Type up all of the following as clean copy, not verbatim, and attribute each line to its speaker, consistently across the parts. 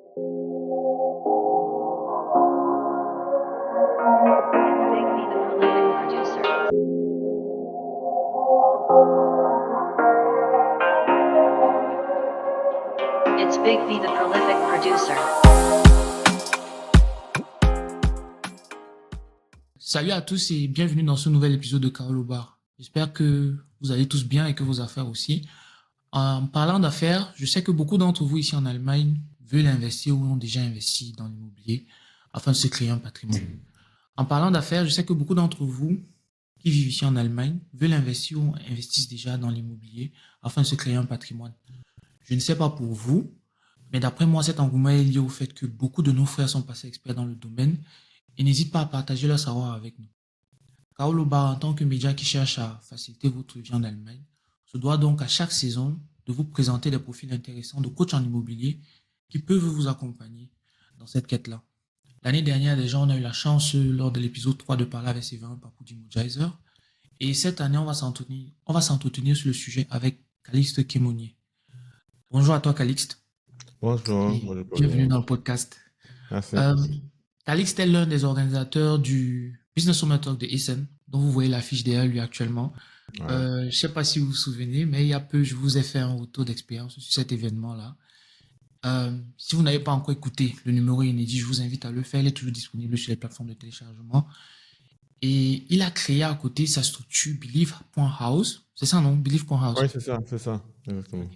Speaker 1: It's Big B, the prolific producer.
Speaker 2: Salut à tous et bienvenue dans ce nouvel épisode de Carole au bar. J'espère que vous allez tous bien et que vos affaires aussi. En parlant d'affaires, je sais que beaucoup d'entre vous ici en Allemagne veulent investir ou ont déjà investi dans l'immobilier afin de se créer un patrimoine. En parlant d'affaires, je sais que beaucoup d'entre vous qui vivent ici en Allemagne veulent investir ou investissent déjà dans l'immobilier afin de se créer un patrimoine. Je ne sais pas pour vous, mais d'après moi, cet engouement est lié au fait que beaucoup de nos frères sont passés experts dans le domaine et n'hésitent pas à partager leur savoir avec nous. Carole au bar, en tant que média qui cherche à faciliter votre vie en Allemagne, se doit donc à chaque saison de vous présenter des profils intéressants de coachs en immobilier qui peuvent vous accompagner dans cette quête-là. L'année dernière, déjà, on a eu la chance, lors de l'épisode 3, de parler avec Séverin Papou Mojaiser. Et cette année, on va s'entretenir sur le sujet avec Calixte Kémonier. Bonjour à toi, Calixte.
Speaker 3: Bonjour,
Speaker 2: Et
Speaker 3: bonjour
Speaker 2: bienvenue
Speaker 3: Pauline.
Speaker 2: dans le podcast.
Speaker 3: Merci.
Speaker 2: Calixte est l'un des organisateurs du Business Summer Talk de Essen, dont vous voyez l'affiche derrière lui actuellement.
Speaker 3: Ouais.
Speaker 2: Je ne sais pas si vous vous souvenez, mais il y a peu, je vous ai fait un retour d'expérience sur cet événement-là. Si vous n'avez pas encore écouté le numéro inédit, je vous invite à le faire. Il est toujours disponible sur les plateformes de téléchargement. Et il a créé à côté sa structure Believe.house. C'est ça, non? Believe.house.
Speaker 3: Oui, c'est ça, exactement.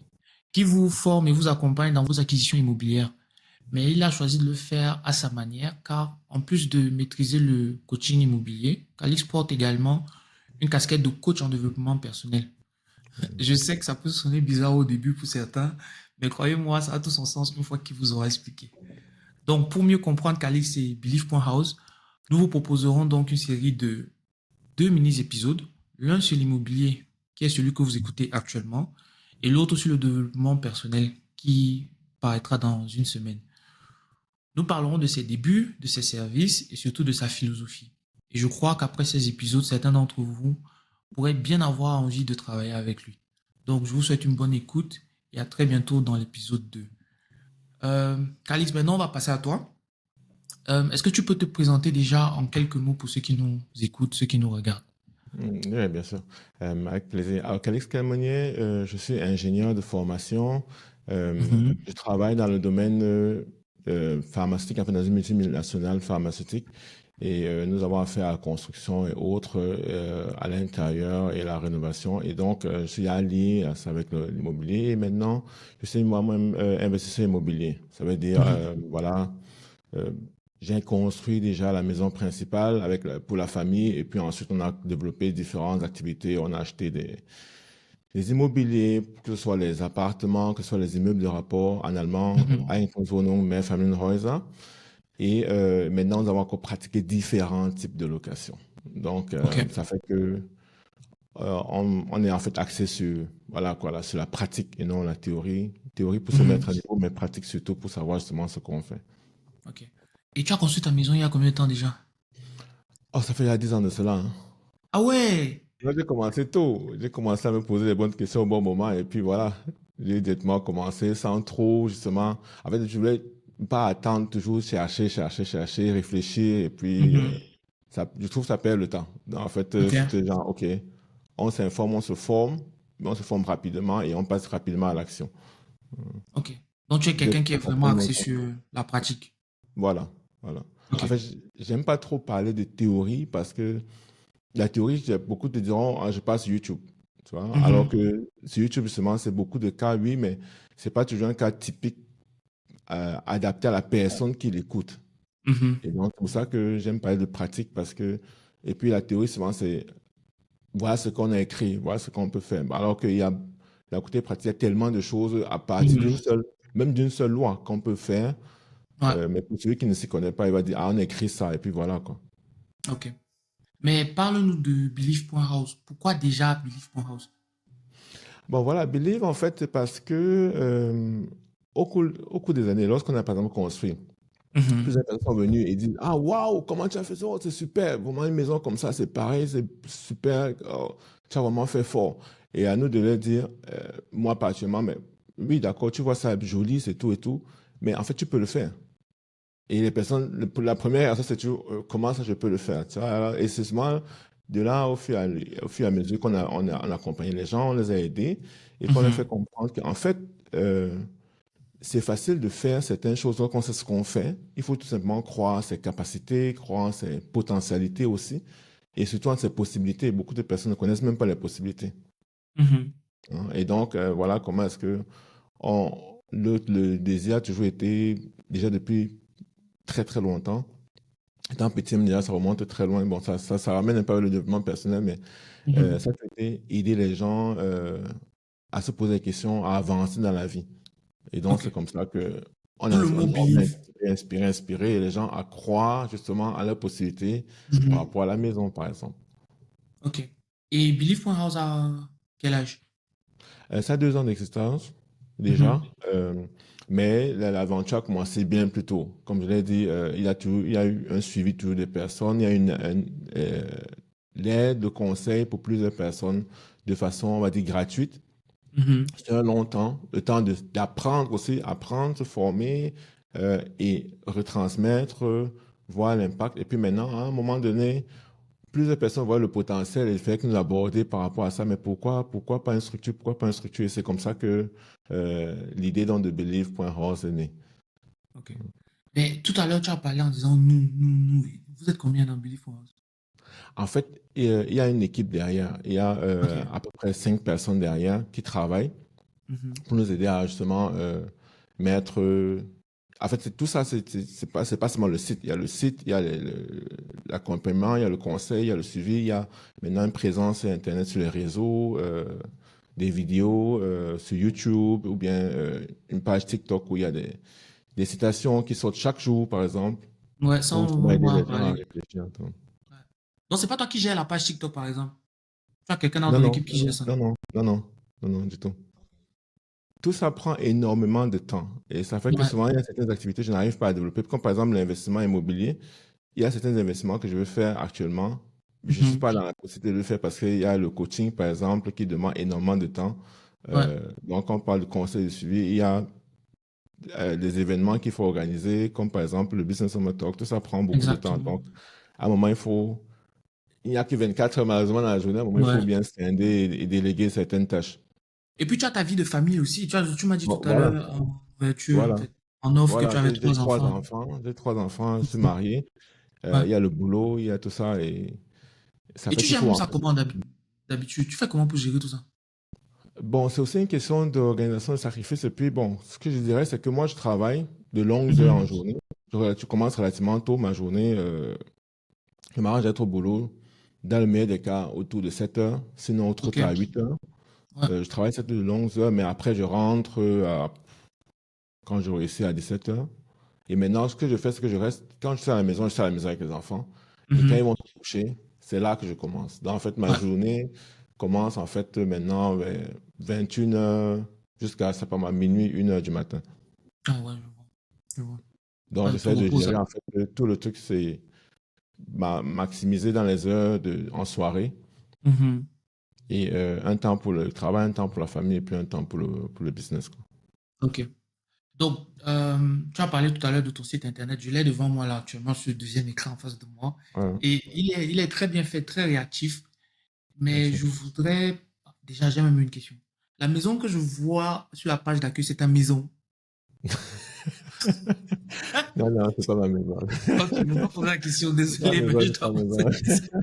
Speaker 2: Qui vous forme et vous accompagne dans vos acquisitions immobilières. Mais il a choisi de le faire à sa manière, car en plus de maîtriser le coaching immobilier, Calix porte également une casquette de coach en développement personnel. Je sais que ça peut sonner bizarre au début pour certains, mais croyez-moi, ça a tout son sens une fois qu'il vous aura expliqué. Donc, pour mieux comprendre Calix et Believe.house, nous vous proposerons donc une série de 2 mini-épisodes, l'un sur l'immobilier, qui est celui que vous écoutez actuellement, et l'autre sur le développement personnel, qui paraîtra dans une semaine. Nous parlerons de ses débuts, de ses services et surtout de sa philosophie. Et je crois qu'après ces épisodes, certains d'entre vous pourraient bien avoir envie de travailler avec lui. Donc, je vous souhaite une bonne écoute et à très bientôt dans l'épisode 2. Calix, maintenant, on va passer à toi. Est-ce que tu peux te présenter déjà en quelques mots pour ceux qui nous écoutent, ceux qui nous regardent?
Speaker 3: Oui, bien sûr. Avec plaisir. Alors, Calix Calmonier, je suis ingénieur de formation. Je travaille dans le domaine pharmaceutique, enfin dans une multinationale pharmaceutique. Et nous avons affaire à la construction et autres à l'intérieur et la rénovation. Et donc, je suis allié à ça avec l'immobilier. Et maintenant, je suis moi-même investisseur immobilier. Ça veut dire, voilà, j'ai construit déjà la maison principale pour la famille. Et puis ensuite, on a développé différentes activités. On a acheté des immobiliers, que ce soit les appartements, que ce soit les immeubles de rapport en allemand, Eigentumswohnungen, Mehrfamilienhäuser. Et maintenant, nous avons encore pratiqué différents types de locations. Donc, ça fait que on est en fait axé sur, voilà, quoi, là, sur la pratique et non la théorie. Théorie pour se mettre à niveau, mais pratique surtout pour savoir justement ce qu'on fait.
Speaker 2: Ok. Et tu as construit ta maison il y a combien de temps déjà?
Speaker 3: Oh, ça fait il y a 10 ans de cela. Hein.
Speaker 2: Ah ouais!
Speaker 3: Moi, j'ai commencé tôt. J'ai commencé à me poser les bonnes questions au bon moment. Et puis voilà, j'ai directement commencé sans trop, justement. En fait, je voulais pas attendre, toujours chercher, réfléchir. Et puis, je trouve que ça perd le temps. Donc, en fait,
Speaker 2: Ok.
Speaker 3: c'était genre, OK, on s'informe, on se forme, mais on se forme rapidement et on passe rapidement à l'action.
Speaker 2: Ok. Donc tu es quelqu'un qui est vraiment axé sur la pratique.
Speaker 3: Voilà.
Speaker 2: Ok.
Speaker 3: En fait, j'aime pas trop parler de théorie parce que la théorie, beaucoup te diront, ah, je passe YouTube. Tu vois? Alors que sur YouTube, justement, c'est beaucoup de cas, oui, mais c'est pas toujours un cas typique adapté à la personne qui l'écoute. Et donc, c'est pour ça que j'aime parler de pratique parce que, et puis la théorie, souvent, c'est voilà ce qu'on a écrit, voilà ce qu'on peut faire. Alors qu'il y a, d'un côté pratique, il y a tellement de choses à partir même d'une seule loi qu'on peut faire.
Speaker 2: Ouais.
Speaker 3: Mais pour celui qui ne s'y connaît pas, il va dire, ah, on a écrit ça, et puis voilà, quoi.
Speaker 2: Ok. Mais parle-nous de Believe.house. Pourquoi déjà Believe.house?
Speaker 3: Bon, voilà, Believe, en fait, c'est parce que au cours des années, lorsqu'on a par exemple construit, plusieurs personnes sont venues et disent, ah, waouh, comment tu as fait ça? Oh, c'est super, vraiment une maison comme ça, c'est pareil, c'est super, oh, tu as vraiment fait fort. Et à nous de leur dire, moi particulièrement, mais oui, d'accord, tu vois ça joli, c'est tout et tout, Mais en fait, tu peux le faire. Et les personnes, la première réaction, c'est toujours comment ça je peux le faire, tu vois. Et c'est souvent de là, au fur et à mesure on a accompagné les gens, on les a aidés et qu'on leur fait
Speaker 2: Mhm.
Speaker 3: comprendre qu'en fait, c'est facile de faire certaines choses quand on sait ce qu'on fait. Il faut tout simplement croire en ses capacités, croire en ses potentialités aussi et surtout en ses possibilités. Beaucoup de personnes ne connaissent même pas les possibilités,
Speaker 2: Mhm.
Speaker 3: hein. Et donc, voilà comment est-ce que le désir a toujours été, déjà depuis très très longtemps. Étant petit, déjà, ça remonte très loin. Bon, ça ramène un peu le développement personnel, mais
Speaker 2: Mhm.
Speaker 3: ça a été aider les gens à se poser des questions, à avancer dans la vie. Et donc,
Speaker 2: Ok.
Speaker 3: c'est comme ça que
Speaker 2: Tout le mot
Speaker 3: on a
Speaker 2: believe.
Speaker 3: inspiré les gens à croire justement à leurs possibilités par
Speaker 2: Mhm.
Speaker 3: rapport à la maison, par exemple.
Speaker 2: Ok. Et Believe.House a quel âge?
Speaker 3: Ça a 2 ans d'existence déjà,
Speaker 2: Mhm.
Speaker 3: mais l'aventure a commencé bien plus tôt. Comme je l'ai dit, il y a eu un suivi toujours des personnes, il y a euh, l'aide, le conseil pour plusieurs personnes de façon, on va dire, gratuite.
Speaker 2: Mhm.
Speaker 3: C'est un long temps, le temps d'apprendre aussi, apprendre, se former et retransmettre, voir l'impact. Et puis maintenant, à un moment donné, plusieurs personnes voient le potentiel et le fait que nous aborder par rapport à ça. Mais pourquoi pas une structure? Pourquoi pas une structure? Et c'est comme ça que l'idée dans TheBelieve.Horse est née.
Speaker 2: Ok. Mais tout à l'heure, tu as parlé en disant nous, nous, nous. Vous êtes combien dans Believe.House?
Speaker 3: En fait, il y a une équipe derrière. Il y a
Speaker 2: Ok.
Speaker 3: à peu près 5 personnes derrière qui travaillent
Speaker 2: Mhm.
Speaker 3: pour nous aider à justement mettre. En fait, tout ça, c'est pas seulement le site. Il y a le site, il y a l'accompagnement, il y a le conseil, il y a le suivi, il y a maintenant une présence sur Internet, sur les réseaux, des vidéos sur YouTube ou bien une page TikTok où il y a des citations qui sortent chaque jour, par exemple,
Speaker 2: Ouais, ça,
Speaker 3: pour justement
Speaker 2: on
Speaker 3: aider
Speaker 2: va en
Speaker 3: les gens à
Speaker 2: parler.
Speaker 3: réfléchir.
Speaker 2: Ouais. Donc, c'est pas toi qui gères la page TikTok, par exemple. Tu as quelqu'un dans
Speaker 3: Non,
Speaker 2: ton
Speaker 3: non,
Speaker 2: équipe qui gère ça.
Speaker 3: non, non, non, non, non, non, du tout. Tout ça prend énormément de temps. Et ça fait que
Speaker 2: Ouais.
Speaker 3: souvent, il y a certaines activités que je n'arrive pas à développer. Comme par exemple l'investissement immobilier. Il y a certains investissements que je veux faire actuellement. Je ne suis
Speaker 2: Mhm.
Speaker 3: pas dans la possibilité de le faire parce qu'il y a le coaching, par exemple, qui demande énormément de temps.
Speaker 2: Ouais.
Speaker 3: Donc, quand on parle de conseil de suivi, il y a des événements qu'il faut organiser, comme par exemple le Business Summer Talk. Tout ça prend beaucoup de temps.
Speaker 2: Exactement.
Speaker 3: Donc, à un moment, il n'y a que 24 heures malheureusement dans la journée. À un moment, il faut
Speaker 2: Ouais.
Speaker 3: bien scinder et déléguer certaines tâches.
Speaker 2: Et puis, tu as ta vie de famille aussi. Tu m'as dit tout
Speaker 3: Bon,
Speaker 2: à
Speaker 3: voilà,
Speaker 2: l'heure en ouverture, en
Speaker 3: voilà,
Speaker 2: fait, en offre que
Speaker 3: voilà.
Speaker 2: tu avais
Speaker 3: J'ai
Speaker 2: trois
Speaker 3: trois
Speaker 2: enfants.
Speaker 3: enfants. J'ai 3 enfants. Je suis marié.
Speaker 2: Ouais.
Speaker 3: Il y a le boulot, il y a tout ça et ça
Speaker 2: Et
Speaker 3: fait
Speaker 2: tu
Speaker 3: qu'il
Speaker 2: gères
Speaker 3: faut
Speaker 2: même
Speaker 3: en
Speaker 2: ça
Speaker 3: fait.
Speaker 2: comment d'habitude? Tu fais comment pour gérer tout ça?
Speaker 3: Bon, c'est aussi une question d'organisation de sacrifice. Et puis, bon, ce que je dirais, c'est que moi, je travaille de longues heures en
Speaker 2: Mhm.
Speaker 3: journée. Tu commences relativement tôt ma journée. Je m'arrange d'être au boulot, dans le meilleur des cas, autour de 7 heures, sinon au trop
Speaker 2: Ok.
Speaker 3: tard à 8 heures.
Speaker 2: Ouais.
Speaker 3: Je travaille cette de longues heures, mais après, je rentre quand je réussis à 17 heures. Et maintenant, ce que je fais, c'est que je reste, quand je suis à la maison, je suis à la maison avec les enfants. Et quand ils
Speaker 2: Mhm.
Speaker 3: vont se coucher, c'est là que je commence. Donc, en fait, ma
Speaker 2: Ouais.
Speaker 3: journée commence en fait maintenant vers 21 heures jusqu'à, c'est pas mal, minuit, 1 heure du matin.
Speaker 2: Ah ouais, je vois. Je vois.
Speaker 3: Donc,
Speaker 2: Ouais, tout
Speaker 3: j'essaie de
Speaker 2: repose.
Speaker 3: gérer en fait tout le truc, c'est maximiser dans les heures en soirée
Speaker 2: Mhm.
Speaker 3: et un temps pour le travail, un temps pour la famille et puis un temps pour le business, quoi.
Speaker 2: Ok. Donc, tu as parlé tout à l'heure de ton site internet. Je l'ai devant moi là actuellement sur le deuxième écran en face de moi.
Speaker 3: Ouais,
Speaker 2: Et il est très bien fait, très réactif. Mais
Speaker 3: merci.
Speaker 2: je voudrais. Déjà, j'ai même une question. La maison que je vois sur la page d'accueil, c'est ta maison.
Speaker 3: Non, non, c'est pas ma maison.
Speaker 2: Ok, je vais pas poser la question,
Speaker 3: C'est pas ma
Speaker 2: désolé, mais
Speaker 3: maison,
Speaker 2: je
Speaker 3: c'est pas
Speaker 2: dois
Speaker 3: ma
Speaker 2: poser
Speaker 3: maison.
Speaker 2: la question.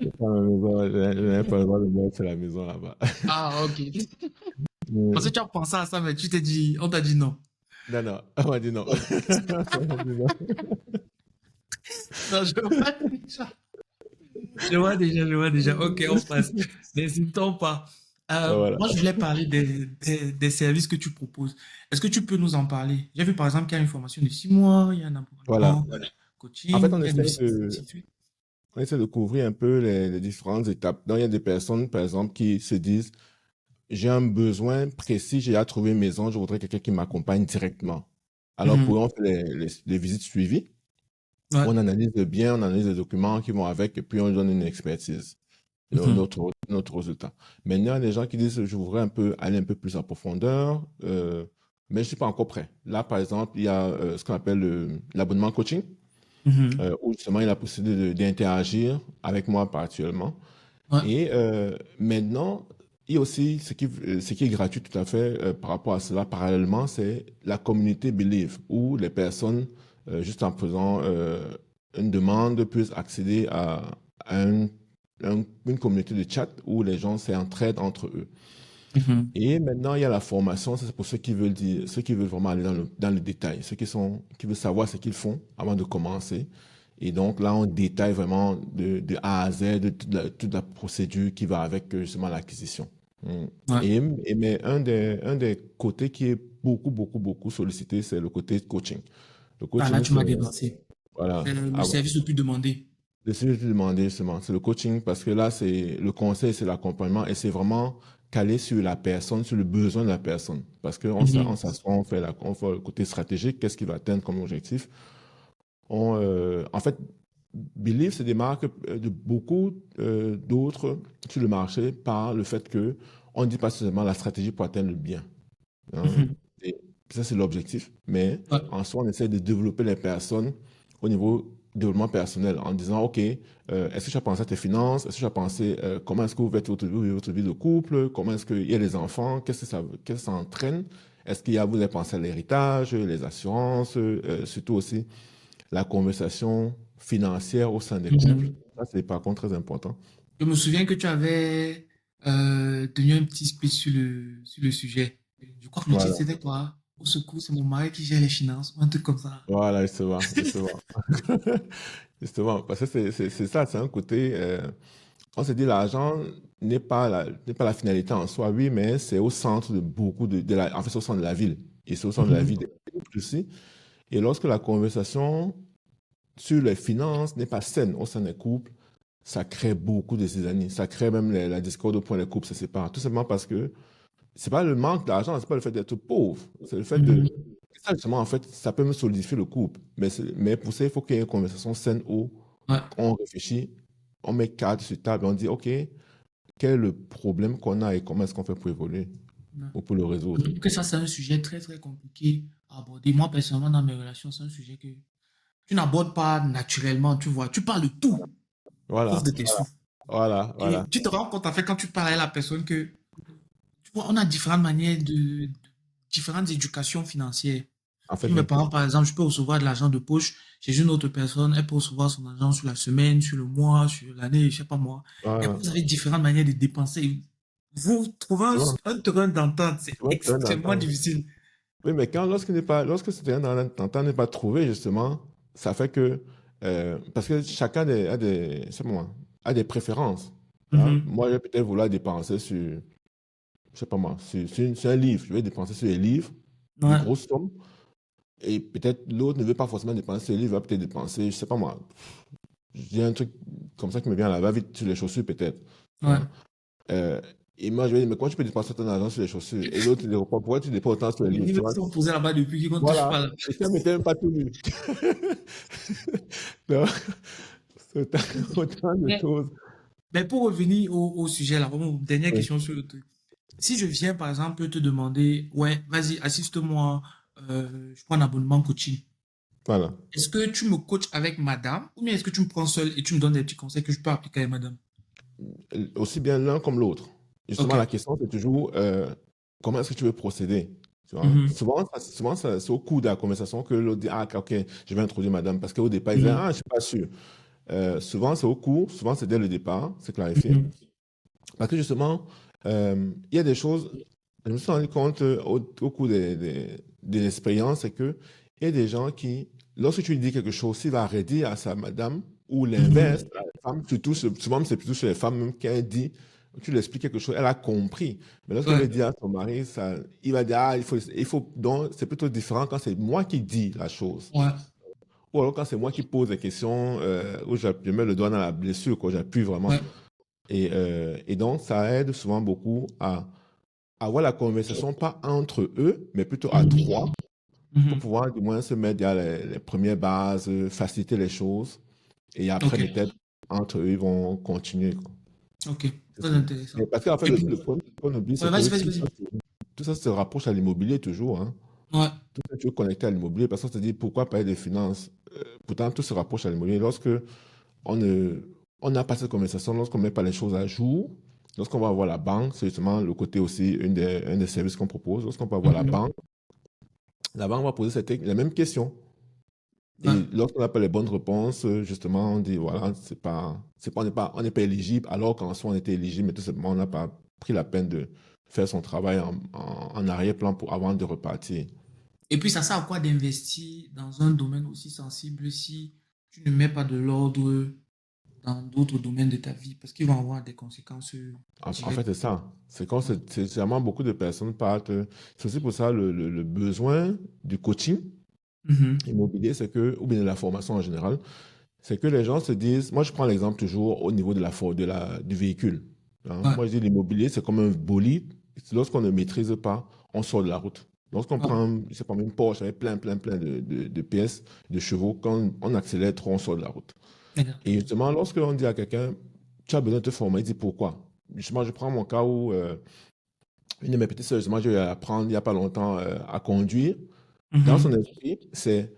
Speaker 3: C'est pas ma maison. Je n'ai pas le droit de mettre la maison là-bas.
Speaker 2: Ah, ok. Parce que
Speaker 3: Mais-
Speaker 2: tu as pensé à ça, mais tu t'es dit, on t'a dit non.
Speaker 3: Non, non, on m'a dit non. On m'a dit non.
Speaker 2: Non, je vois déjà. Je vois déjà, je vois déjà. Ok, on passe. N'hésitons pas.
Speaker 3: Voilà.
Speaker 2: Moi, je voulais parler des services que tu proposes. Est-ce que tu peux nous en parler? J'ai vu par exemple qu'il y a une formation de 6 mois, il y a un
Speaker 3: Voilà.
Speaker 2: accompagnement,
Speaker 3: En fait,
Speaker 2: coaching, il y a du ainsi de suite.
Speaker 3: on essaie de couvrir un peu les différentes étapes. Donc, il y a des personnes, par exemple, qui se disent, j'ai un besoin précis, j'ai à trouver une maison, je voudrais quelqu'un qui m'accompagne directement. Alors,
Speaker 2: Mhm.
Speaker 3: pour eux, on fait les visites suivies.
Speaker 2: Ouais.
Speaker 3: On analyse le bien, on analyse les documents qui vont avec, et puis on donne une expertise,
Speaker 2: Mhm.
Speaker 3: notre résultat. Maintenant, il y a des gens qui disent, je voudrais un peu aller un peu plus en profondeur, mais je ne suis pas encore prêt. Là, par exemple, il y a ce qu'on appelle l'abonnement coaching,
Speaker 2: Mhm.
Speaker 3: où justement il a la possibilité d'interagir avec moi actuellement.
Speaker 2: Ouais.
Speaker 3: Et maintenant, il y a aussi ce qui est gratuit tout à fait par rapport à cela, parallèlement, c'est la communauté Believe, où les personnes, juste en faisant une demande, peuvent accéder à une communauté de chat où les gens s'entraident entre eux.
Speaker 2: Mhm.
Speaker 3: Et maintenant, il y a la formation, ça, c'est pour ceux qui veulent dire, ceux qui veulent vraiment aller dans le détail, ceux qui veulent savoir ce qu'ils font avant de commencer. Et donc là, on détaille vraiment de A à Z, de toute la procédure qui va avec justement l'acquisition. Mm.
Speaker 2: Ouais.
Speaker 3: Mais un des côtés qui est beaucoup sollicité, c'est le côté coaching. Le
Speaker 2: Ah, là,
Speaker 3: coaching,
Speaker 2: tu
Speaker 3: c'est,
Speaker 2: m'as dépassé.
Speaker 3: voilà,
Speaker 2: C'est le service le plus demandé.
Speaker 3: c'est ce que je te demandais justement, c'est le coaching parce que là, c'est le conseil, c'est l'accompagnement et c'est vraiment calé sur la personne, sur le besoin de la personne. Parce qu'on
Speaker 2: Mhm.
Speaker 3: s'assoit, on fait le côté stratégique, qu'est-ce qu'il va atteindre comme objectif. En fait, Believe se démarque de beaucoup d'autres sur le marché par le fait que on ne dit pas seulement la stratégie pour atteindre le bien, hein.
Speaker 2: Mhm.
Speaker 3: Et ça, c'est l'objectif. Mais
Speaker 2: Ouais.
Speaker 3: en soi, on essaie de développer les personnes au niveau développement personnel en disant, OK, est-ce que tu as pensé à tes finances? Est-ce que tu as pensé comment est-ce que vous faites votre vie de couple? Comment est-ce qu'il y a les enfants? Qu'est-ce que ça entraîne? Est-ce qu'il y a, vous avez pensé à l'héritage, les assurances, surtout aussi la conversation financière au sein des couples?
Speaker 2: Mhm.
Speaker 3: Ça, c'est par contre très important.
Speaker 2: Je me souviens que tu avais tenu un petit speech sur le sujet. Je crois que le titre
Speaker 3: Voilà,
Speaker 2: c'était quoi? Au secours, c'est mon mari qui gère les finances, ou un truc comme ça.
Speaker 3: voilà, justement, justement. Justement, parce que c'est ça, c'est un côté, on se dit l'argent n'est pas la finalité en soi, oui, mais c'est au centre de beaucoup en fait, c'est au centre de la ville. Et c'est au centre de la vie
Speaker 2: Mhm.
Speaker 3: des couples aussi. Et lorsque la conversation sur les finances n'est pas saine au sein des couples, ça crée beaucoup de zizanie. Ça crée même la discorde au point les couples se séparent. Tout simplement parce que c'est pas le manque d'argent, c'est pas le fait d'être pauvre. C'est le fait de.
Speaker 2: Mhm.
Speaker 3: Ça, justement, en fait, ça peut me solidifier le couple. Mais pour ça, il faut qu'il y ait une conversation saine où
Speaker 2: Ouais.
Speaker 3: on réfléchit, on met carte sur table, on dit, OK, quel est le problème qu'on a et comment est-ce qu'on fait pour évoluer
Speaker 2: Ouais.
Speaker 3: ou pour le
Speaker 2: Je
Speaker 3: résoudre.
Speaker 2: trouve que ça, c'est un sujet très, très compliqué à aborder. Moi, personnellement, dans mes relations, c'est un sujet que tu n'abordes pas naturellement, tu vois. Tu parles de tout, sauf
Speaker 3: Voilà,
Speaker 2: de tes sous.
Speaker 3: voilà,
Speaker 2: Et tu te rends compte, en fait, quand tu parles à la personne que, tu vois, on a différentes manières différentes éducations financières.
Speaker 3: en
Speaker 2: Si
Speaker 3: fait,
Speaker 2: mes
Speaker 3: oui.
Speaker 2: parents, par exemple, je peux recevoir de l'argent de poche chez une autre personne, elle peut recevoir son argent sur la semaine, sur le mois, sur l'année, je sais pas moi. Et
Speaker 3: Voilà.
Speaker 2: vous avez différentes manières de dépenser. Vous trouvez
Speaker 3: Tu vois,
Speaker 2: un terrain d'entente, c'est
Speaker 3: tu vois, c'est un
Speaker 2: extrêmement
Speaker 3: entente.
Speaker 2: difficile.
Speaker 3: Oui, mais lorsque ce terrain d'entente n'est pas trouvé, justement, ça fait que, parce que chacun je sais pas moi, a des préférences, hein.
Speaker 2: Mhm.
Speaker 3: Moi, je vais peut-être vouloir dépenser sur, je sais pas moi, sur un livre. Je vais dépenser sur les livres, une
Speaker 2: Ouais,
Speaker 3: grosse somme. Et peut-être l'autre ne veut pas forcément dépenser sur les livres, va peut-être dépenser, je sais pas moi. J'ai un truc comme ça qui me vient à la va-vite sur les chaussures, peut-être,
Speaker 2: ouais.
Speaker 3: hein. Euh, et moi, je vais dire, mais comment tu peux dépenser ton argent sur les chaussures? Et l'autre, il dit, pourquoi tu dépenses autant sur les
Speaker 2: Les
Speaker 3: livres, tu
Speaker 2: livres
Speaker 3: vois?
Speaker 2: qui sont posés là-bas depuis qu'on ne touche
Speaker 3: Voilà.
Speaker 2: pas là.
Speaker 3: Et ça m'était même pas tout lu. Donc, c'est autant de
Speaker 2: Mais,
Speaker 3: choses.
Speaker 2: mais pour revenir au sujet là, vraiment, dernière
Speaker 3: Oui,
Speaker 2: question sur le truc. Si je viens par exemple te demander, ouais, vas-y, assiste-moi, je prends un abonnement coaching.
Speaker 3: voilà.
Speaker 2: Est-ce que tu me coaches avec madame ou bien est-ce que tu me prends seul et tu me donnes des petits conseils que je peux appliquer avec madame?
Speaker 3: Aussi bien l'un comme l'autre.
Speaker 2: Ok.
Speaker 3: Justement, la question, c'est toujours comment est-ce que tu veux procéder? Tu vois?
Speaker 2: Mhm.
Speaker 3: C'est au cours de la conversation que l'autre dit, ah, ok, je vais introduire madame. Parce qu'au départ, il disait,
Speaker 2: Mhm.
Speaker 3: ah, je suis pas sûr. Souvent, c'est au cours, souvent, c'est dès le départ, c'est clarifié.
Speaker 2: Mhm.
Speaker 3: Parce que justement, il y a des choses, je me suis rendu compte au cours des expériences, c'est que il y a des gens qui, lorsque tu lui dis quelque chose, s'il va redire à sa madame, ou l'inverse,
Speaker 2: Mhm.
Speaker 3: à la femme, surtout, souvent c'est plutôt chez les femmes même qu'elle dit, tu lui expliques quelque chose, elle a compris. Mais lorsqu'elle
Speaker 2: Ouais,
Speaker 3: veut dire à son mari, ça, il va dire, ah, donc c'est plutôt différent quand c'est moi qui dis la chose.
Speaker 2: ouais.
Speaker 3: Ou alors quand c'est moi qui pose des questions, où je mets le doigt dans la blessure, quoi, j'appuie vraiment.
Speaker 2: Ouais.
Speaker 3: Et donc, ça aide souvent beaucoup à avoir la conversation, pas entre eux, mais plutôt à
Speaker 2: Mhm.
Speaker 3: trois, pour
Speaker 2: Mhm.
Speaker 3: pouvoir du moins se mettre derrière les premières bases, faciliter les choses. Et après,
Speaker 2: Ok.
Speaker 3: peut-être, entre eux, ils vont continuer, quoi.
Speaker 2: Ok.
Speaker 3: C'est
Speaker 2: Très
Speaker 3: ça.
Speaker 2: intéressant.
Speaker 3: Et parce qu'en fait,
Speaker 2: Et puis,
Speaker 3: le point qu'on oublie,
Speaker 2: ouais,
Speaker 3: c'est
Speaker 2: vas-y,
Speaker 3: que
Speaker 2: vas-y, vas-y.
Speaker 3: tout ça se rapproche à l'immobilier toujours, hein.
Speaker 2: Ouais.
Speaker 3: Tout est toujours connecté à l'immobilier parce qu'on se dit pourquoi parler de finances? Pourtant, tout se rapproche à l'immobilier. Lorsque on ne, on n'a pas cette conversation, lorsqu'on ne met pas les choses à jour, lorsqu'on va voir la banque, c'est justement le côté aussi, un des services qu'on propose. Lorsqu'on va voir
Speaker 2: Mhm.
Speaker 3: la banque va poser la même question.
Speaker 2: Ouais.
Speaker 3: Et lorsqu'on n'a pas les bonnes réponses, justement, on dit, voilà, on n'est pas éligible, alors qu'en soi, on était éligible, mais tout simplement, on n'a pas pris la peine de faire son travail en arrière-plan avant de repartir.
Speaker 2: Et puis, ça sert à quoi d'investir dans un domaine aussi sensible si tu ne mets pas de l'ordre dans d'autres domaines de ta vie? Parce qu'ils vont avoir des conséquences
Speaker 3: En fait,
Speaker 2: directes.
Speaker 3: c'est ça. C'est quand
Speaker 2: Ouais.
Speaker 3: c'est vraiment beaucoup de personnes partent. C'est aussi pour ça le besoin du coaching
Speaker 2: Mhm.
Speaker 3: immobilier, c'est que, ou bien de la formation en général, c'est que les gens se disent, moi je prends l'exemple toujours au niveau du véhicule. Hein.
Speaker 2: Ouais.
Speaker 3: Moi je dis l'immobilier, c'est comme un bolide. Lorsqu'on ne maîtrise pas, on sort de la route. Lorsqu'on
Speaker 2: Ouais.
Speaker 3: prend, je sais pas, une Porsche avec plein de pièces, de chevaux, quand on accélère trop, on sort de la route. Et
Speaker 2: Exactement.
Speaker 3: justement, lorsqu'on dit à quelqu'un, tu as besoin de te former, il dit pourquoi? Justement, je prends mon cas où une de mes petites sœurs, justement, je vais apprendre il n'y a pas longtemps à conduire. Dans son
Speaker 2: Mhm.
Speaker 3: esprit, c'est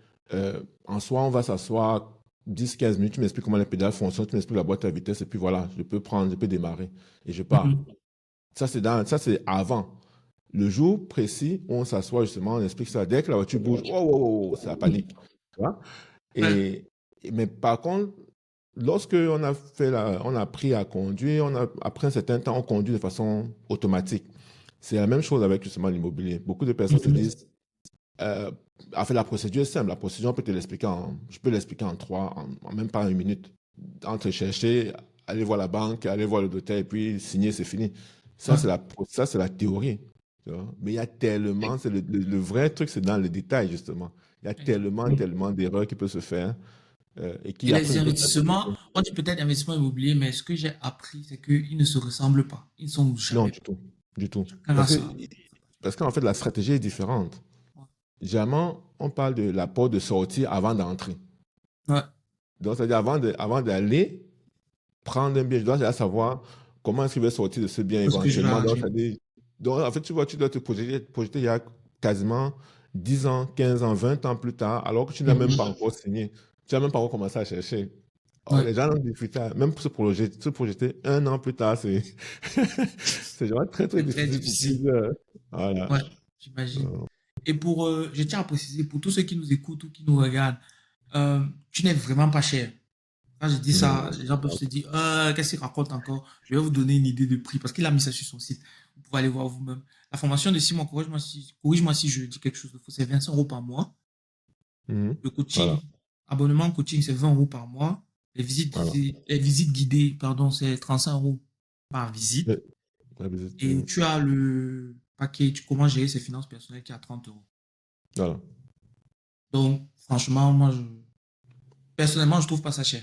Speaker 3: en soi, on va s'asseoir 10 15 minutes, tu m'expliques comment les pédales fonctionnent, tu m'expliques la boîte à vitesse, et puis voilà, je peux démarrer et je pars.
Speaker 2: Mhm.
Speaker 3: Ça, c'est avant. Le jour précis où on s'assoit, justement, on explique ça. Dès que la voiture bouge, oh, oh, oh, oh, c'est la panique. Tu vois?
Speaker 2: Ouais.
Speaker 3: Mais par contre, lorsque on a appris à conduire, après un certain temps, on conduit de façon automatique. C'est la même chose avec justement l'immobilier. Beaucoup de personnes se
Speaker 2: Mhm.
Speaker 3: disent, euh, en fait, la procédure est simple. La procédure, je peux l'expliquer en même pas une minute. Entre chercher, aller voir la banque, aller voir le notaire et puis signer, c'est fini.
Speaker 2: Ouais.
Speaker 3: Ça, c'est la théorie. Tu vois. Mais il y a tellement, le vrai truc, c'est dans le détail, justement. Il y a
Speaker 2: Exactement.
Speaker 3: tellement d'erreurs qui peuvent se faire et
Speaker 2: Et
Speaker 3: qui, après,
Speaker 2: les
Speaker 3: ne peuvent pas être
Speaker 2: investissements,
Speaker 3: corrigées.
Speaker 2: on dit peut-être investissement immobilier, mais ce que j'ai appris, c'est qu'ils ne se ressemblent pas. Ils ne sont
Speaker 3: Non,
Speaker 2: jamais
Speaker 3: du
Speaker 2: pareils.
Speaker 3: tout. Du tout.
Speaker 2: Chacun a sa.
Speaker 3: Parce qu'en fait, la stratégie est différente.
Speaker 2: Ouais.
Speaker 3: Généralement, on parle de la porte de sortie avant d'entrer.
Speaker 2: Ouais.
Speaker 3: Donc, c'est-à-dire avant d'aller prendre un bien, je dois déjà savoir comment est-ce qu'il va sortir de ce bien
Speaker 2: Parce que je vais
Speaker 3: éventuellement. Donc,
Speaker 2: agir.
Speaker 3: c'est-à-dire, donc, en fait, tu vois, tu dois te projeter il y a quasiment 10 ans, 15 ans, 20 ans plus tard, alors que tu n'as même pas
Speaker 2: Mhm.
Speaker 3: encore signé. Tu n'as même pas encore commencé à chercher. Oh,
Speaker 2: Ouais.
Speaker 3: les gens ont discuté, même pour se projeter un an plus tard, c'est c'est vraiment très, très
Speaker 2: C'est très
Speaker 3: difficile pour
Speaker 2: difficile.
Speaker 3: plusieurs. Voilà.
Speaker 2: Ouais, j'imagine.
Speaker 3: Euh,
Speaker 2: Et je tiens à préciser, pour tous ceux qui nous écoutent ou qui nous regardent, tu n'es vraiment pas cher. Quand je dis ça,
Speaker 3: non.
Speaker 2: les gens peuvent se dire, qu'est-ce qu'il raconte encore? Je vais vous donner une idée de prix parce qu'il a mis ça sur son site. Vous pouvez aller voir vous-même. La formation de 6 mois, corrige-moi si je dis quelque chose de faux, c'est 25 euros par mois.
Speaker 3: Mhm.
Speaker 2: Le
Speaker 3: Voilà.
Speaker 2: coaching, abonnement coaching, c'est 20 euros par mois.
Speaker 3: Voilà.
Speaker 2: Les visites guidées, pardon, c'est 35 euros par visite.
Speaker 3: Ouais, la visite,
Speaker 2: Et tu as le package, comment gérer ses finances personnelles qui est à 30 euros.
Speaker 3: voilà.
Speaker 2: Donc, franchement, personnellement, je trouve pas ça cher.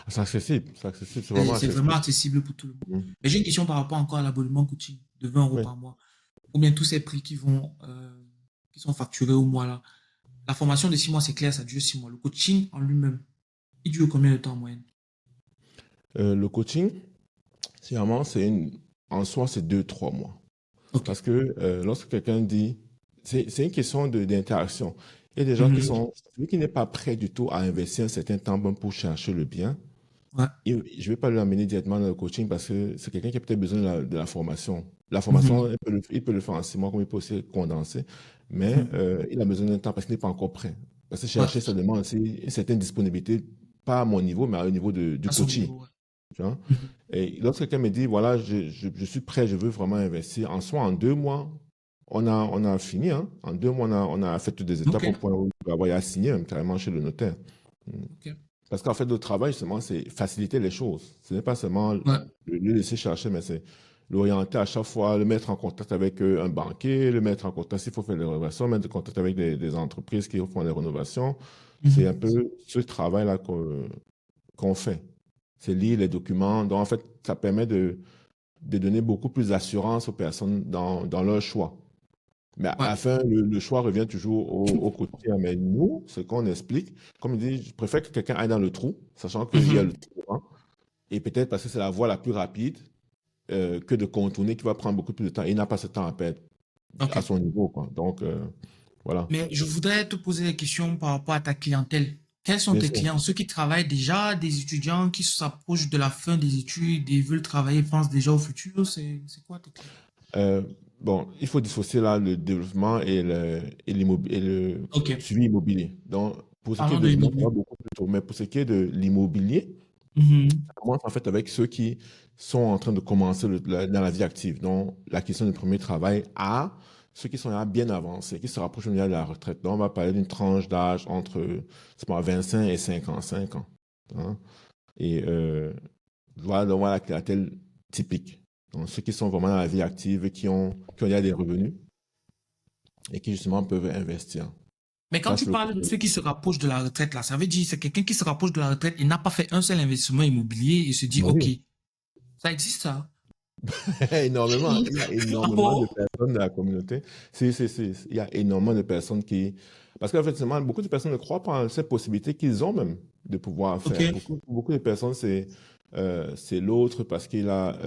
Speaker 3: C'est accessible, c'est
Speaker 2: Et
Speaker 3: vraiment
Speaker 2: c'est vraiment
Speaker 3: accessible.
Speaker 2: accessible pour tout le monde.
Speaker 3: Mhm.
Speaker 2: Mais j'ai une question par rapport encore à l'abonnement coaching de 20 euros
Speaker 3: Oui.
Speaker 2: par mois. Ou bien tous ces prix qui sont facturés au mois là. La formation de 6 mois, c'est clair, ça dure 6 mois. Le coaching en lui-même, il dure combien de temps en moyenne?
Speaker 3: Le coaching, généralement, en soi, c'est 2 3 mois.
Speaker 2: Ok.
Speaker 3: Parce que lorsque quelqu'un dit, c'est une question d'interaction. Il y a des gens
Speaker 2: Mhm.
Speaker 3: celui qui n'est pas prêt du tout à investir un certain temps bon, pour chercher le bien,
Speaker 2: Ouais.
Speaker 3: je ne vais pas l'amener directement dans le coaching parce que c'est quelqu'un qui a peut-être besoin de la formation. La formation,
Speaker 2: Mhm.
Speaker 3: il peut le faire en 6 mois, comme il peut aussi condenser, mais
Speaker 2: Mhm.
Speaker 3: il a besoin d'un temps parce qu'il n'est pas encore prêt. Parce que
Speaker 2: Ouais.
Speaker 3: chercher, ça demande aussi une certaine disponibilité, pas à mon niveau, mais au niveau du
Speaker 2: À son
Speaker 3: coaching.
Speaker 2: niveau, ouais.
Speaker 3: Tu vois?
Speaker 2: Mhm.
Speaker 3: Et lorsque quelqu'un me dit, voilà, je suis prêt, je veux vraiment investir, en soi, en 2 mois, on a fini. Hein. En 2 mois, on a fait toutes les
Speaker 2: Ok.
Speaker 3: étapes au point où il va avoir à signer, même carrément chez le notaire. Mm.
Speaker 2: Ok.
Speaker 3: Parce qu'en fait, le travail, justement, c'est faciliter les choses. Ce n'est pas seulement
Speaker 2: Ouais.
Speaker 3: le laisser chercher, mais c'est l'orienter à chaque fois, le mettre en contact avec un banquier, le mettre en contact s'il faut faire des rénovations, mettre en contact avec des entreprises qui font des rénovations. C'est un
Speaker 2: Mhm.
Speaker 3: peu ce travail-là qu'on fait. C'est lire les documents. Donc, en fait, ça permet de donner beaucoup plus d'assurance aux personnes dans leur choix. Mais à
Speaker 2: Ouais.
Speaker 3: la fin, le choix revient toujours au quotidien. Mais nous, ce qu'on explique, comme il dit, je préfère que quelqu'un aille dans le trou, sachant qu'il y a le
Speaker 2: Mhm.
Speaker 3: trou devant, et peut-être parce que c'est la voie la plus rapide que de contourner qui va prendre beaucoup plus de temps. Il n'a pas ce temps à perdre
Speaker 2: Ok.
Speaker 3: à son niveau, quoi. Donc, Voilà,
Speaker 2: Mais je voudrais te poser des questions par rapport à ta clientèle. Quels sont
Speaker 3: bien
Speaker 2: tes
Speaker 3: sûr.
Speaker 2: clients? Ceux qui travaillent déjà, des étudiants qui s'approchent de la fin des études et veulent travailler, pensent déjà au futur? C'est quoi tes clients?
Speaker 3: Euh, bon, il faut dissocier là le développement et le
Speaker 2: Ok,
Speaker 3: suivi immobilier. Donc, pour ce qui est
Speaker 2: parlons
Speaker 3: de
Speaker 2: de
Speaker 3: développement, ça va
Speaker 2: l'immobilier.
Speaker 3: beaucoup plus tôt. Mais pour ce qui est de l'immobilier,
Speaker 2: Mhm.
Speaker 3: ça commence en fait avec ceux qui sont en train de commencer dans la vie active. Donc, la question du premier travail à ceux qui sont là bien avancés, qui se rapprochent déjà de la retraite. Donc, on va parler d'une tranche d'âge entre c'est pas, 25 et 55 ans. Hein. Et voilà, donc voilà la clientèle typique. Donc, ceux qui sont vraiment dans la vie active, qui ont déjà des revenus et qui justement peuvent investir.
Speaker 2: Mais quand
Speaker 3: Ça,
Speaker 2: tu
Speaker 3: c'est le
Speaker 2: parles de
Speaker 3: côté.
Speaker 2: ceux qui se rapprochent de la retraite, là, ça veut dire c'est quelqu'un qui se rapproche de la retraite et n'a pas fait un seul investissement immobilier et se dit,
Speaker 3: Ben
Speaker 2: OK,
Speaker 3: oui,
Speaker 2: ça existe ça?
Speaker 3: énormément. Il y a
Speaker 2: Ah
Speaker 3: énormément de
Speaker 2: bon?
Speaker 3: personnes de la communauté. Il y a énormément de personnes qui. Parce qu'effectivement, beaucoup de personnes ne croient pas en cette possibilité qu'ils ont même de pouvoir
Speaker 2: OK,
Speaker 3: faire. Beaucoup de personnes, c'est l'autre parce qu'il a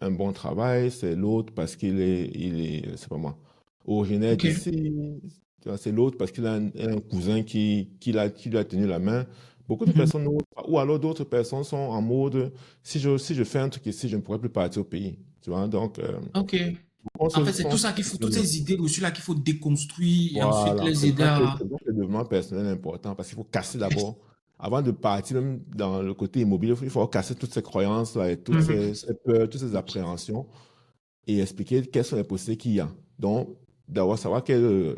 Speaker 3: un bon travail, c'est l'autre parce qu'il est, c'est pas moi, originaire
Speaker 2: OK.
Speaker 3: d'ici, tu vois, c'est l'autre parce qu'il a un cousin qui lui a tenu la main. Beaucoup de
Speaker 2: Mhm.
Speaker 3: personnes n'osent pas. Ou alors d'autres personnes sont en mode, si je fais un truc ici, je ne pourrai plus partir au pays. Tu vois, donc,
Speaker 2: OK. En fait, c'est tout
Speaker 3: on se
Speaker 2: ça qu'il faut, toutes
Speaker 3: questionne.
Speaker 2: ces idées reçues-là qu'il faut déconstruire et ensuite
Speaker 3: Voilà,
Speaker 2: les aider
Speaker 3: c'est
Speaker 2: à.
Speaker 3: pour ça que le développement personnel est important parce qu'il faut casser d'abord, avant de partir même dans le côté immobilier, il faut casser toutes ces croyances-là et
Speaker 2: Mhm.
Speaker 3: ces peurs, toutes ces appréhensions et expliquer quelles sont les possibilités qu'il y a. Donc, d'avoir savoir quel est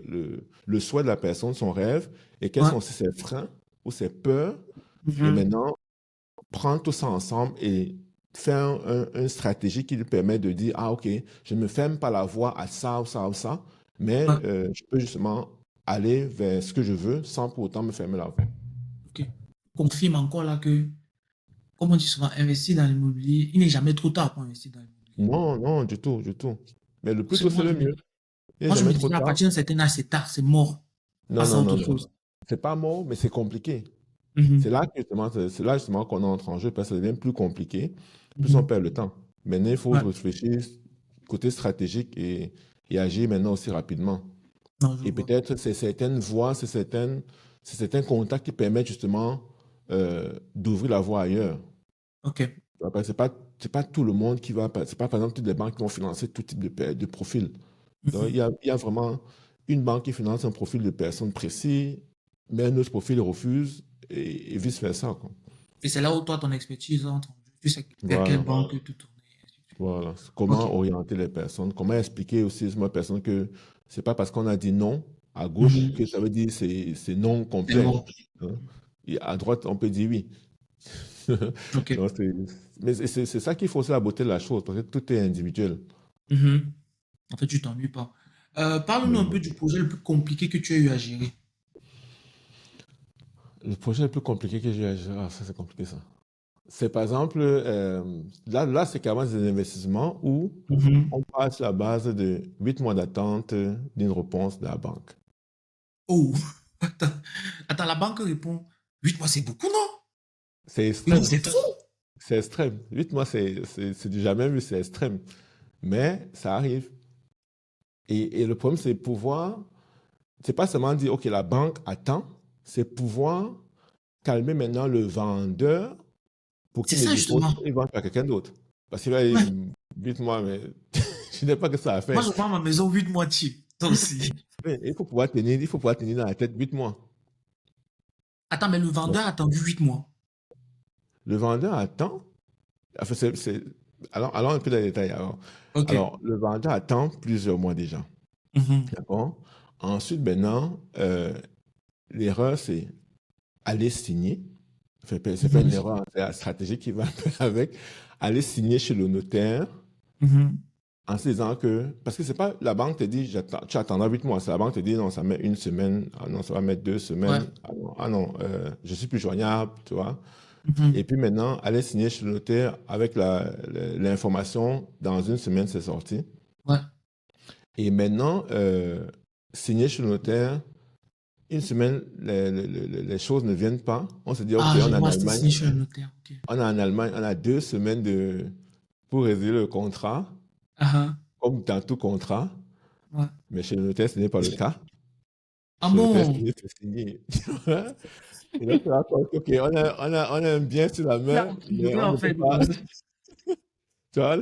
Speaker 3: le souhait de la personne, son rêve et quels
Speaker 2: Ouais.
Speaker 3: sont aussi ses freins ou ses peurs. Et
Speaker 2: Mhm.
Speaker 3: maintenant, prendre tout ça ensemble et faire une stratégie qui lui permet de dire, ah, OK, je ne me ferme pas la voie à ça ou ça ou ça, mais
Speaker 2: Ouais.
Speaker 3: je peux justement aller vers ce que je veux sans pour autant me fermer la voie.
Speaker 2: OK. Confirme encore là que, comme on dit souvent, investir dans l'immobilier, il n'est jamais trop tard pour investir dans l'immobilier.
Speaker 3: Non, non, du tout, du tout. Mais le plus
Speaker 2: Parce que
Speaker 3: tôt, c'est le mieux. Il n'est
Speaker 2: moi, je me
Speaker 3: jamais trop
Speaker 2: disais à
Speaker 3: tard.
Speaker 2: partir d'un certain âge, c'est tard, c'est mort.
Speaker 3: Non,
Speaker 2: Passe à
Speaker 3: non,
Speaker 2: autre
Speaker 3: non, non.
Speaker 2: chose.
Speaker 3: C'est pas mort, mais c'est compliqué.
Speaker 2: Mhm.
Speaker 3: C'est là justement qu'on entre en jeu parce que ça devient plus compliqué, plus on
Speaker 2: Mhm.
Speaker 3: perd le temps. Maintenant, il faut
Speaker 2: Ouais.
Speaker 3: réfléchir côté stratégique et agir maintenant aussi rapidement.
Speaker 2: Non, je
Speaker 3: Et
Speaker 2: vois.
Speaker 3: peut-être c'est certaines voies, c'est certains contacts qui permettent justement d'ouvrir la voie ailleurs.
Speaker 2: OK.
Speaker 3: Parce que c'est pas tout le monde qui va, c'est pas par exemple toutes les banques qui vont financer tout type de profil. Donc
Speaker 2: Mhm.
Speaker 3: il y a vraiment une banque qui finance un profil de personne précis, mais un autre profil refuse et vice-versa, quoi.
Speaker 2: Et c'est là où toi, ton expertise entre en jeu. Tu sais vers quelle
Speaker 3: Voilà.
Speaker 2: banque te tourner, et ainsi de suite.
Speaker 3: Voilà.
Speaker 2: OK.
Speaker 3: Comment orienter les personnes, comment expliquer aussi aux personnes que c'est pas parce qu'on a dit non à gauche
Speaker 2: Mhm.
Speaker 3: que ça veut dire c'est non
Speaker 2: C'est
Speaker 3: complet.
Speaker 2: mort.
Speaker 3: Hein. Et à droite, on peut dire oui.
Speaker 2: OK.
Speaker 3: Donc, mais c'est ça qui fait aussi la beauté de la chose, parce que tout est individuel.
Speaker 2: Mhm. En fait, tu t'ennuies pas. Parle-nous un peu
Speaker 3: Non.
Speaker 2: du projet le plus compliqué que tu as eu à gérer.
Speaker 3: Le projet le plus compliqué que j'ai à gérer, ah, ça c'est compliqué ça. C'est par exemple, là c'est carrément des investissements où
Speaker 2: Mhm.
Speaker 3: on passe la base de 8 mois d'attente d'une réponse de la banque.
Speaker 2: Oh, attends, attends, la banque répond 8 mois, c'est beaucoup, non?
Speaker 3: C'est
Speaker 2: 8 mois,
Speaker 3: extrême.
Speaker 2: c'est trop.
Speaker 3: C'est extrême. 8 mois, c'est du jamais vu, c'est extrême. Mais ça arrive. Et le problème, c'est pouvoir, c'est pas seulement dire, OK, la banque attend, c'est pouvoir calmer maintenant le vendeur pour
Speaker 2: C'est
Speaker 3: qu'il ne
Speaker 2: ça,
Speaker 3: dépose
Speaker 2: justement.
Speaker 3: pas, il vend à quelqu'un d'autre. Parce qu'il va dire,
Speaker 2: Ouais.
Speaker 3: dites-moi, mais je n'ai pas que ça à
Speaker 2: Moi,
Speaker 3: faire.
Speaker 2: je vends ma maison 8 mois cheap. Toi aussi.
Speaker 3: Mais il faut pouvoir tenir dans la tête 8 mois.
Speaker 2: Attends, mais le
Speaker 3: Donc,
Speaker 2: vendeur a attendu 8 mois.
Speaker 3: le vendeur attend, enfin, allons un peu dans les détails.
Speaker 2: OK.
Speaker 3: Alors, le vendeur attend plusieurs mois déjà.
Speaker 2: Mhm.
Speaker 3: D'accord? Ensuite, maintenant, l'erreur, c'est aller signer. C'est pas une
Speaker 2: Mhm.
Speaker 3: erreur, c'est la stratégie qui va un peu avec. Aller signer chez le notaire
Speaker 2: Mhm.
Speaker 3: en se disant que, parce que c'est pas la banque te dit, tu attendras 8 mois. C'est la banque te dit, non, ça met une semaine, ah non, ça va mettre 2 semaines,
Speaker 2: Ouais.
Speaker 3: ah non, je suis plus joignable, tu vois. Et
Speaker 2: Mhm.
Speaker 3: puis maintenant, aller signer chez le notaire avec l'information, dans une semaine, c'est sorti.
Speaker 2: Ouais.
Speaker 3: Et maintenant, signer chez le notaire, une semaine, les choses ne viennent pas. On se dit, OK,
Speaker 2: Ah,
Speaker 3: on
Speaker 2: je
Speaker 3: est en
Speaker 2: vois, c'était
Speaker 3: Allemagne.
Speaker 2: signé chez le notaire. OK.
Speaker 3: On est en Allemagne, on a 2 semaines pour résilier le contrat,
Speaker 2: Ah, ah.
Speaker 3: comme dans tout contrat.
Speaker 2: Ouais.
Speaker 3: Mais chez le notaire, ce n'est pas le cas.
Speaker 2: Ah
Speaker 3: Je le fais
Speaker 2: bon?
Speaker 3: signer, c'est signé. Tu vois? Et là, tu racontes, OK, on a un bien sur la
Speaker 2: Il a
Speaker 3: main, mais
Speaker 2: configuré
Speaker 3: on
Speaker 2: en
Speaker 3: ne peut
Speaker 2: fait.
Speaker 3: pas. Tu vois,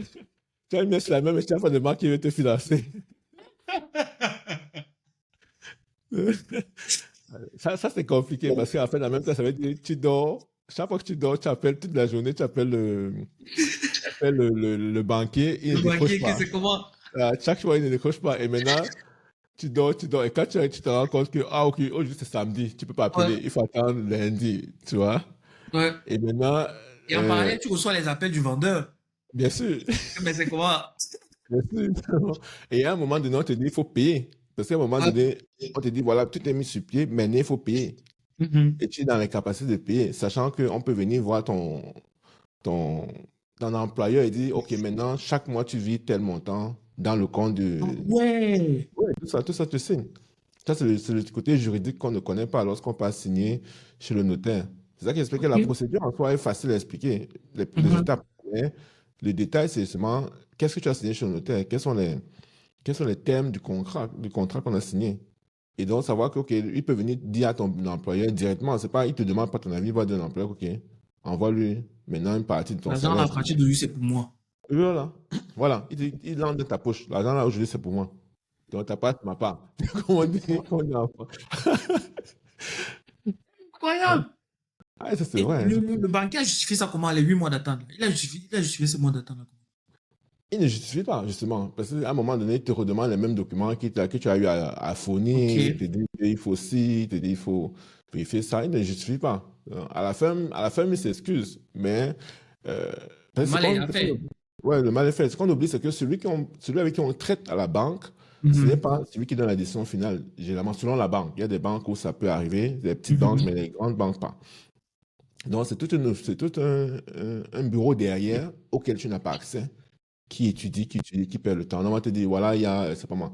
Speaker 3: tu as un bien sur la main, mais tu n'as pas de banque qui veut te financer. Ça c'est compliqué parce qu'en fait, en même temps, ça veut dire tu dors. Chaque fois que tu dors, tu appelles toute la journée, tu appelles le banquier, il ne
Speaker 2: Le
Speaker 3: décroche
Speaker 2: banquier, que
Speaker 3: pas.
Speaker 2: c'est comment?
Speaker 3: Chaque fois, il ne décroche pas. Et maintenant, tu dors. Et quand tu te rends compte que, ah, ok, aujourd'hui c'est samedi, tu peux pas
Speaker 2: Ouais,
Speaker 3: appeler, il faut attendre lundi, tu vois.
Speaker 2: ouais.
Speaker 3: Et maintenant,
Speaker 2: Et en
Speaker 3: euh,
Speaker 2: parallèle, tu reçois les appels du vendeur.
Speaker 3: bien sûr,
Speaker 2: Mais c'est comment?
Speaker 3: bien sûr. Et à un moment donné, on te dit, il faut payer. Parce qu'à un moment
Speaker 2: Ouais.
Speaker 3: donné, on te dit, voilà, tout est mis sur pied, maintenant, il faut payer.
Speaker 2: Mhm.
Speaker 3: Et tu es dans les capacités de payer, sachant qu'on peut venir voir ton, ton employeur et dire, OK, maintenant, chaque mois, tu vis tel montant dans le compte
Speaker 2: Ah
Speaker 3: de...
Speaker 2: ouais.
Speaker 3: Ouais, tout ça, tu signes. Ça, c'est le côté juridique qu'on ne connaît pas lorsqu'on passe signer chez le notaire. C'est ça qui explique que la
Speaker 2: Ok.
Speaker 3: procédure en soi est facile à expliquer, les
Speaker 2: Mhm.
Speaker 3: étapes. Mais le détail, c'est seulement qu'est-ce que tu as signé chez le notaire, quels sont les termes du contrat qu'on a signé. Et donc, savoir que, OK, il peut venir dire à ton employeur directement, c'est pas, il te demande pas ton avis, il va dire à l'employeur, OK, envoie-lui maintenant une partie de ton
Speaker 2: L'argent, là,
Speaker 3: salaire.
Speaker 2: à partir de lui, c'est pour moi.
Speaker 3: Et voilà, voilà, il lance de ta poche. L'argent là, aujourd'hui, c'est pour moi. Donc, ta part, ma part. Comment on dit en France?
Speaker 2: Incroyable.
Speaker 3: Ah, ça, c'est
Speaker 2: Et
Speaker 3: vrai, hein.
Speaker 2: le banquier a justifié ça comment, les 8 mois d'attente? Il a justifié ce mois d'attente.
Speaker 3: Il ne justifie pas, justement, parce qu'à un moment donné, il te redemande les mêmes documents que tu as eu à
Speaker 2: Ok.
Speaker 3: fournir, il te dit qu'il faut ci, il te dit qu'il faut vérifier ça, il ne justifie pas. À la fin, il s'excuse, mais euh,
Speaker 2: Le
Speaker 3: parce que
Speaker 2: mal est fait.
Speaker 3: ouais, le mal est fait. Ce qu'on oublie, c'est que celui avec qui on traite à la banque, ce n'est
Speaker 2: Mhm.
Speaker 3: pas celui qui donne la décision finale. Généralement, selon la banque, il y a des banques où ça peut arriver, des petites banques, mais
Speaker 2: Mhm.
Speaker 3: les grandes banques pas. Donc, c'est tout un bureau derrière auquel tu n'as pas accès qui perd le temps. On va te dire, voilà, c'est pas moi,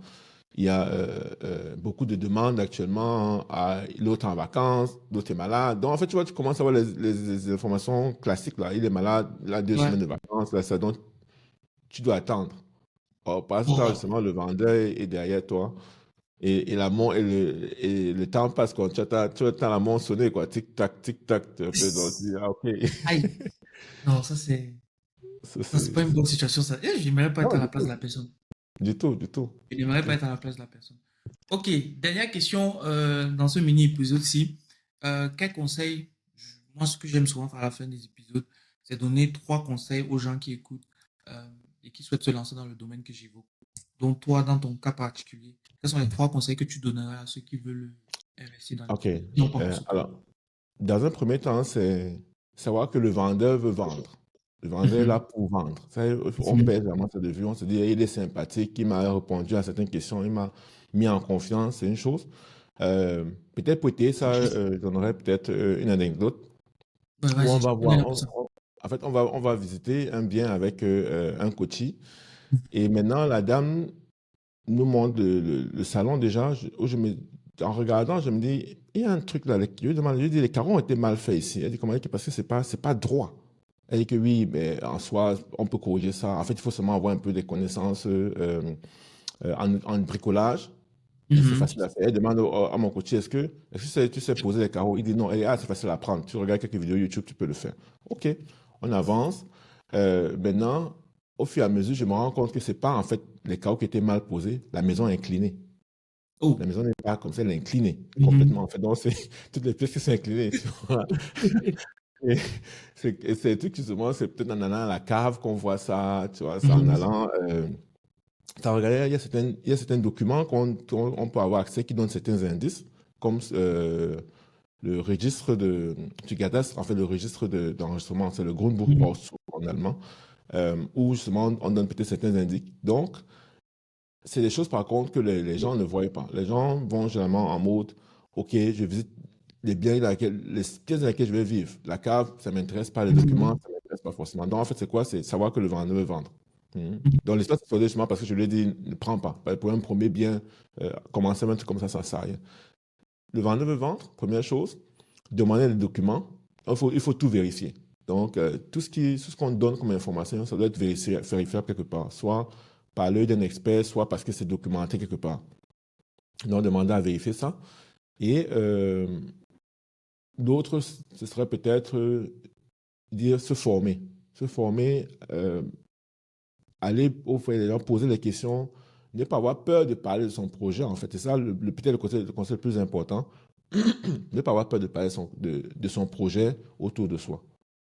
Speaker 3: il y a beaucoup de demandes actuellement, l'autre est en vacances, l'autre est malade. Donc, en fait, tu vois, tu commences à avoir les informations classiques, là. Il est malade, il a deux
Speaker 2: Ouais.
Speaker 3: semaines de vacances, là, ça, donc tu dois attendre. Or, parce que
Speaker 2: Oh.
Speaker 3: justement, le vendeur est derrière toi. Et le temps passe quand tu attends la montre sonner, quoi. Tic-tac, tic-tac. Donc, tu dis, ah, OK.
Speaker 2: Aïe. Non, ça c'est.
Speaker 3: Ça,
Speaker 2: Non, c'est pas une
Speaker 3: c'est-
Speaker 2: bonne situation, ça. J'aimerais pas être
Speaker 3: Non,
Speaker 2: à
Speaker 3: du
Speaker 2: la place
Speaker 3: tout.
Speaker 2: de la personne.
Speaker 3: Du tout, du tout.
Speaker 2: Je
Speaker 3: Du
Speaker 2: n'aimerais pas
Speaker 3: tout.
Speaker 2: être à la place de la personne. Ok, dernière question dans ce mini-épisode-ci. Quel conseil, moi ce que j'aime souvent faire à la fin des épisodes, c'est donner 3 conseils aux gens qui écoutent et qui souhaitent se lancer dans le domaine que j'évoque. Donc toi, dans ton cas particulier, quels sont les 3 conseils que tu donnerais à ceux qui veulent investir dans
Speaker 3: OK.
Speaker 2: l'immobilier? Non, pas forcément.
Speaker 3: Alors, dans un premier temps, c'est savoir que le vendeur veut vendre. Le vendeur est là
Speaker 2: Mhm.
Speaker 3: pour vendre. Ça, on
Speaker 2: Mhm.
Speaker 3: perd vraiment ça de vue. On se dit, il est sympathique, il m'a répondu à certaines questions, il m'a mis en confiance, c'est une chose. Euh, Peut-être pour aider ça, je donnerais peut-être une anecdote
Speaker 2: Ouais,
Speaker 3: où on
Speaker 2: vas-y,
Speaker 3: va
Speaker 2: on est
Speaker 3: voir.
Speaker 2: là pour ça.
Speaker 3: En fait, on va visiter un bien avec un coachie. Et maintenant, la dame nous montre le salon déjà. En regardant, je me dis, il y a un truc là. Je lui dis, les carreaux ont été mal faits ici. Elle dit, comment? Parce que c'est pas droit. Elle dit que oui, mais en soi, on peut corriger ça. En fait, il faut seulement avoir un peu des connaissances en bricolage. Et c'est
Speaker 2: Mhm.
Speaker 3: facile à faire. Elle demande à mon coach, est-ce que tu sais poser les carreaux? Il dit non. Elle dit, ah, c'est facile à apprendre. Tu regardes quelques vidéos YouTube, tu peux le faire. OK, on avance. Maintenant, au fur et à mesure, je me rends compte que c'est pas en fait les carreaux qui étaient mal posés. La maison est inclinée. La
Speaker 2: Oh.
Speaker 3: maison n'est pas comme ça, elle est inclinée complètement.
Speaker 2: Mhm.
Speaker 3: En fait, donc, c'est toutes les pièces qui sont inclinées. Tu vois. Et c'est des trucs, justement, c'est peut-être en allant à la cave qu'on voit ça, tu vois, ça en
Speaker 2: Mhm.
Speaker 3: allant. T'as regardé, il y a certains documents qu'on peut avoir accès qui donnent certains indices, comme le registre du cadastre, en fait, le registre d'enregistrement, c'est le
Speaker 2: Mhm.
Speaker 3: Grundbuchauszug en allemand, où justement on donne peut-être certains indices. Donc, c'est des choses par contre que les gens ne voient pas. Les gens vont généralement en mode, OK, je visite les pièces dans lesquelles je vais vivre. La cave, ça ne m'intéresse pas, les documents,
Speaker 2: Mhm.
Speaker 3: ça ne m'intéresse pas forcément. Donc, en fait, c'est quoi? C'est savoir que le vendeur veut vendre. Mhm.
Speaker 2: Mhm.
Speaker 3: Dans l'histoire, c'est justement parce que je lui ai dit, ne prends pas. Pour un premier bien, commencer un truc comme ça ne sert à rien. Le vendeur veut vendre, première chose, demander les documents, il faut tout vérifier. Donc, tout ce qu'on donne comme information, ça doit être vérifiable quelque part, soit par l'œil d'un expert, soit parce que c'est documenté quelque part. Donc, demander à vérifier ça. Et d'autres, ce serait peut-être dire se former. Se former, aller auprès des gens, poser des questions, ne pas avoir peur de parler de son projet, en fait. C'est ça, peut-être le conseil le plus important. Ne pas avoir peur de parler de son projet autour de soi.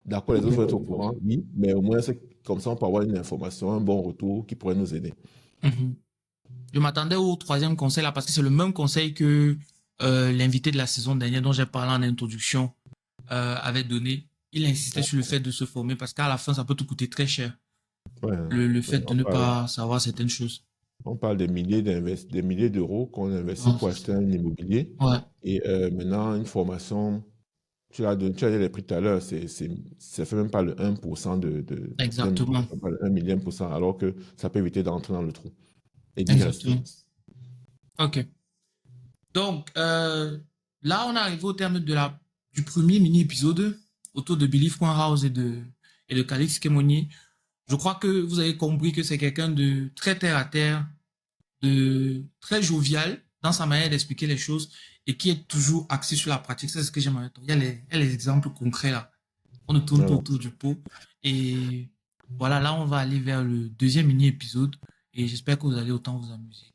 Speaker 3: D'accord, les autres vont être au courant, oui, mais au moins, comme ça, on peut avoir une information, un bon retour qui pourrait nous aider.
Speaker 2: Mhm. Je m'attendais au troisième conseil là parce que c'est le même conseil que l'invité de la saison dernière dont j'ai parlé en introduction avait donné. Il insistait sur le fait de se former parce qu'à la fin, ça peut te coûter très cher.
Speaker 3: Ouais,
Speaker 2: Le
Speaker 3: ouais,
Speaker 2: fait de ne pas savoir certaines choses.
Speaker 3: on parle des milliers d'euros qu'on investit
Speaker 2: Ouais.
Speaker 3: pour acheter un immobilier.
Speaker 2: Ouais,
Speaker 3: Et maintenant, une formation, tu as dit les prix tout à l'heure, ça fait même pas le 1% d'un million,
Speaker 2: exactement.
Speaker 3: ça fait pas le 1 millième pour cent, alors que ça peut éviter d'entrer dans le trou et d'y rester.
Speaker 2: Exactement. Ok. Donc, là, on est arrivé au terme du premier mini-épisode autour de Believe House et de Calix Kemoni. Je crois que vous avez compris que c'est quelqu'un de très terre à terre, de très jovial dans sa manière d'expliquer les choses et qui est toujours axé sur la pratique. C'est ce que j'aimerais. Il y a les exemples concrets là. On ne tourne pas
Speaker 3: Voilà.
Speaker 2: autour du pot. Et voilà, là, on va aller vers le deuxième mini-épisode et j'espère que vous allez autant vous amuser.